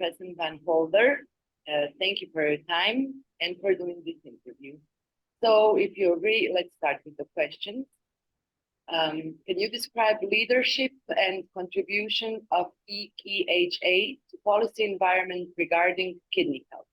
President Vanholder. Thank you for your time and for doing this interview. So if you agree, let's start with the questions. Can you describe leadership and contribution of EKHA to policy environment regarding kidney health?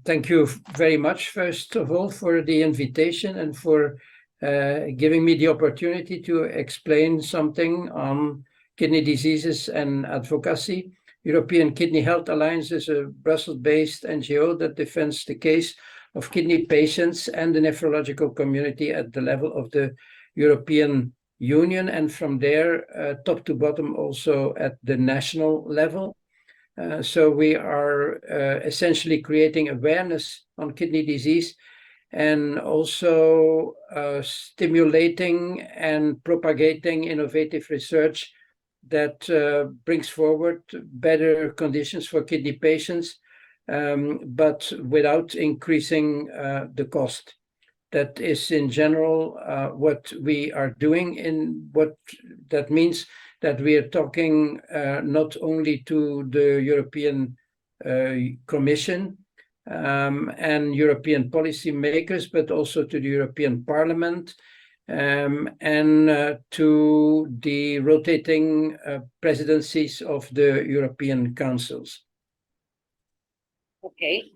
Thank you very much, first of all, for the invitation and for giving me the opportunity to explain something on kidney diseases and advocacy. European Kidney Health Alliance is a Brussels-based NGO that defends the case of kidney patients and the nephrological community at the level of the European Union, and from there, top to bottom, also at the national level. So we are essentially creating awareness on kidney disease and also stimulating and propagating innovative research that brings forward better conditions for kidney patients, but without increasing the cost. That is, in general, what we are doing. In what that means that we are talking not only to the European Commission and European policy makers, but also to the European Parliament and to the rotating presidencies of the European Councils. Okay.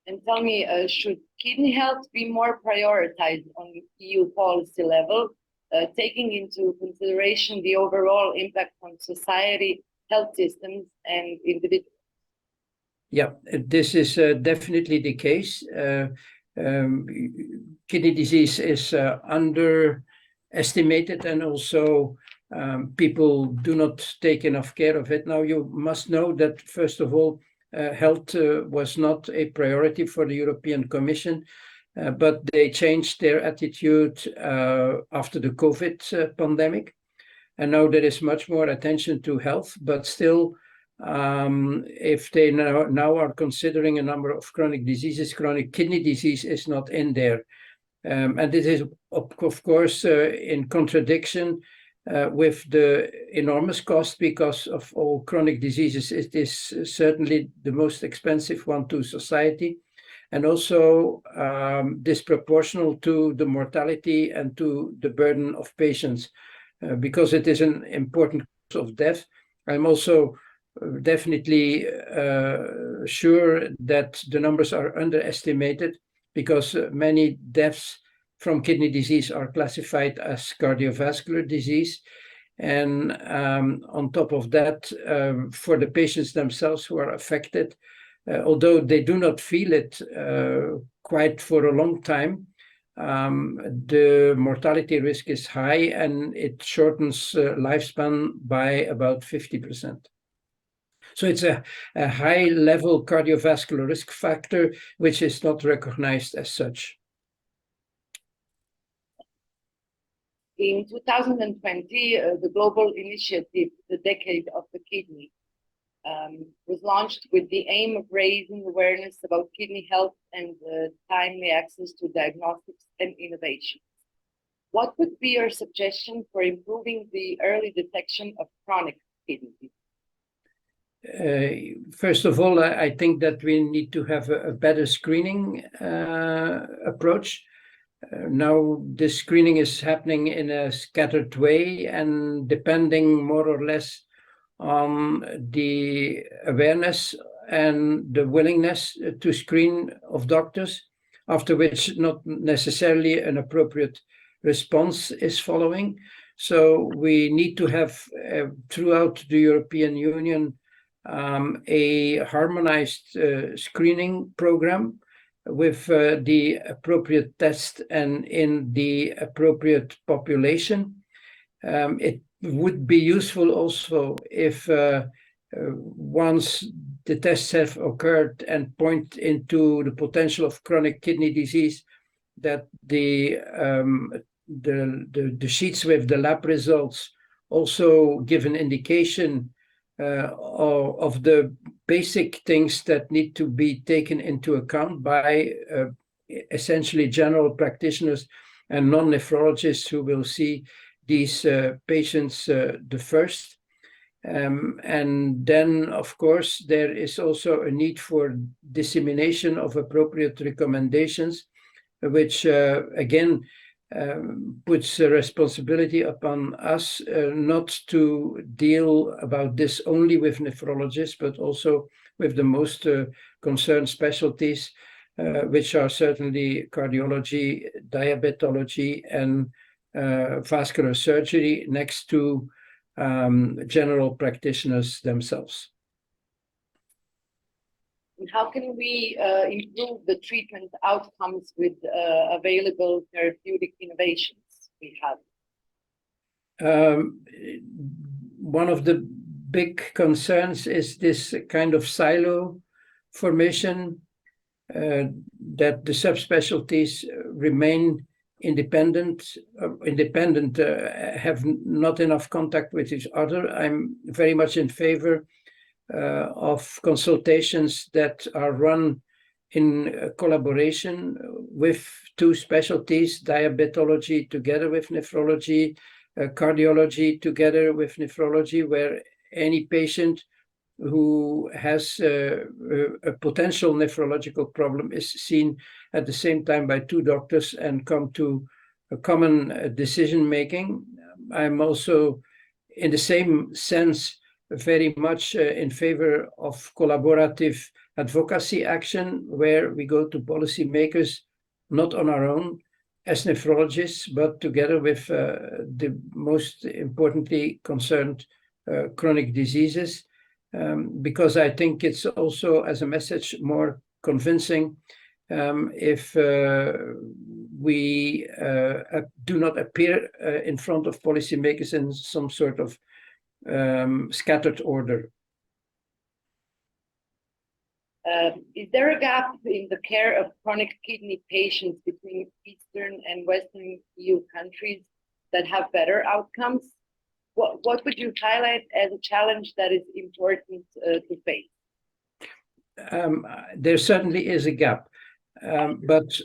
And tell me, should kidney health be more prioritized on EU policy level, taking into consideration the overall impact on society, health systems, and individuals? Yeah, this is definitely the case. Kidney disease is underestimated, and also people do not take enough care of it. Now, you must know that, first of all, health was not a priority for the European Commission, but they changed their attitude after the COVID pandemic. And now there is much more attention to health, but still, if they now are considering a number of chronic diseases, chronic kidney disease is not in there. And this is, of course, in contradiction with the enormous cost, because of all chronic diseases, it is certainly the most expensive one to society, and also disproportional to the mortality and to the burden of patients, because it is an important cause of death. I'm also definitely sure that the numbers are underestimated, because many deaths from kidney disease are classified as cardiovascular disease. And on top of that, for the patients themselves who are affected, although they do not feel it quite for a long time, the mortality risk is high, and it shortens lifespan by about 50%. So it's a high-level cardiovascular risk factor, which is not recognized as such. In 2020, the global initiative, the Decade of the Kidney, was launched with the aim of raising awareness about kidney health and timely access to diagnostics and innovation. What would be your suggestion for improving the early detection of chronic kidney disease? First of all, I think that we need to have a better screening approach. Now, this screening is happening in a scattered way, and depending more or less on the awareness and the willingness to screen of doctors, after which not necessarily an appropriate response is following. So we need to have throughout the European Union a harmonized screening program with the appropriate test and in the appropriate population. It would be useful also if once the tests have occurred and point into the potential of chronic kidney disease, that the sheets with the lab results also give an indication of the basic things that need to be taken into account by essentially general practitioners and non-nephrologists who will see these patients the first. And then, of course, there is also a need for dissemination of appropriate recommendations, which again puts a responsibility upon us not to deal about this only with nephrologists, but also with the most concerned specialties, which are certainly cardiology, diabetology, and vascular surgery, next to general practitioners themselves. How can we improve the treatment outcomes with available therapeutic innovations we have? One of the big concerns is this kind of silo formation, that the subspecialties remain independent, have not enough contact with each other. I'm very much in favor of consultations that are run in collaboration with two specialties, diabetology together with nephrology, cardiology together with nephrology, where any patient who has a potential nephrological problem is seen at the same time by two doctors and come to a common decision-making. I'm also, in the same sense, very much in favor of collaborative advocacy action, where we go to policymakers, not on our own as nephrologists, but together with the most importantly concerned chronic diseases, because I think it's also, as a message, more convincing if we do not appear in front of policymakers in some sort of scattered order. Is there a gap in the care of chronic kidney patients between Eastern and Western EU countries that have better outcomes? What would you highlight as a challenge that is important to face? There certainly is a gap. But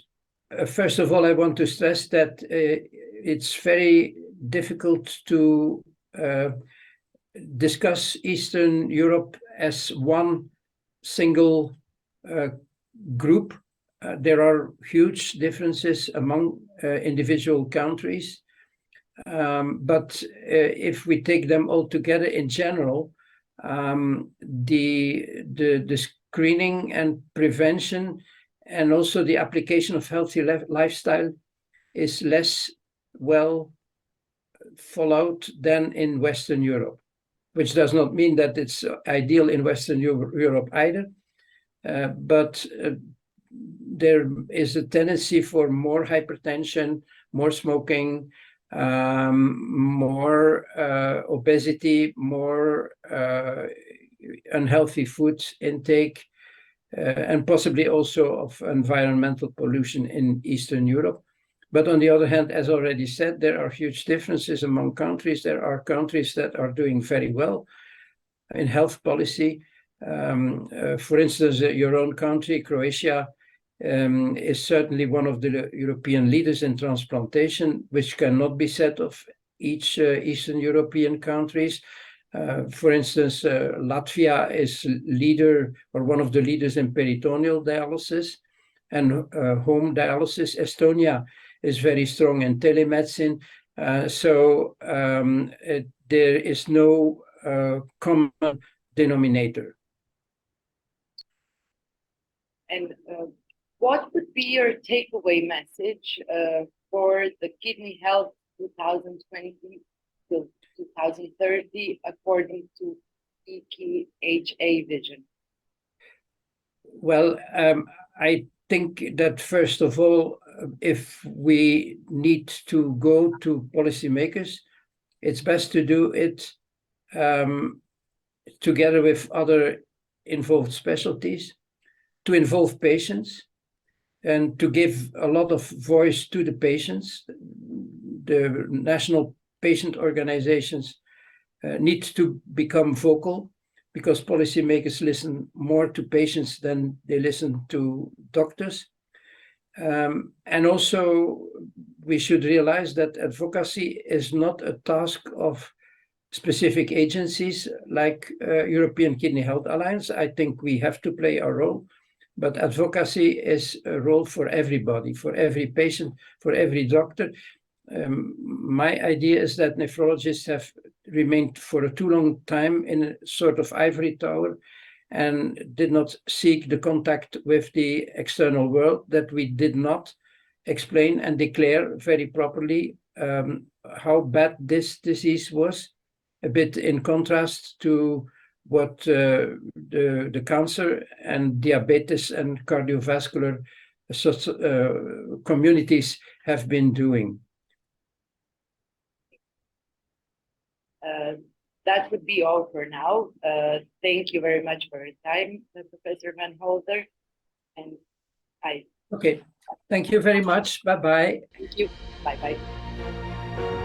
first of all, I want to stress that it's very difficult to discuss Eastern Europe as one single group. There are huge differences among individual countries. But if we take them all together in general, the screening and prevention and also the application of healthy lifestyle is less well followed than in Western Europe, which does not mean that it's ideal in Western Europe either. But there is a tendency for more hypertension, more smoking, more obesity, more unhealthy food intake, and possibly also of environmental pollution in Eastern Europe. But on the other hand, as already said, there are huge differences among countries. There are countries that are doing very well in health policy. For instance, your own country, Croatia, is certainly one of the European leaders in transplantation, which cannot be said of each Eastern European countries. For instance, Latvia is leader or one of the leaders in peritoneal dialysis and home dialysis. Estonia is very strong in telemedicine. So there is no common denominator. And what would be your takeaway message for the kidney health 2020 to 2030 according to EKHA vision? Well, I think that first of all, if we need to go to policymakers, it's best to do it together with other involved specialties, to involve patients, and to give a lot of voice to the patients. The national patient organizations need to become vocal, because policymakers listen more to patients than they listen to doctors. And also, we should realize that advocacy is not a task of specific agencies like European Kidney Health Alliance. I think we have to play our role, but advocacy is a role for everybody, for every patient, for every doctor. My idea is that nephrologists have remained for a too long time in a sort of ivory tower and did not seek the contact with the external world, that we did not explain and declare very properly how bad this disease was, a bit in contrast to what the cancer and diabetes and cardiovascular communities have been doing. That would be all for now. Thank you very much for your time, Professor Vanholder. And Okay, thank you very much. Bye-bye. Thank you. Bye-bye.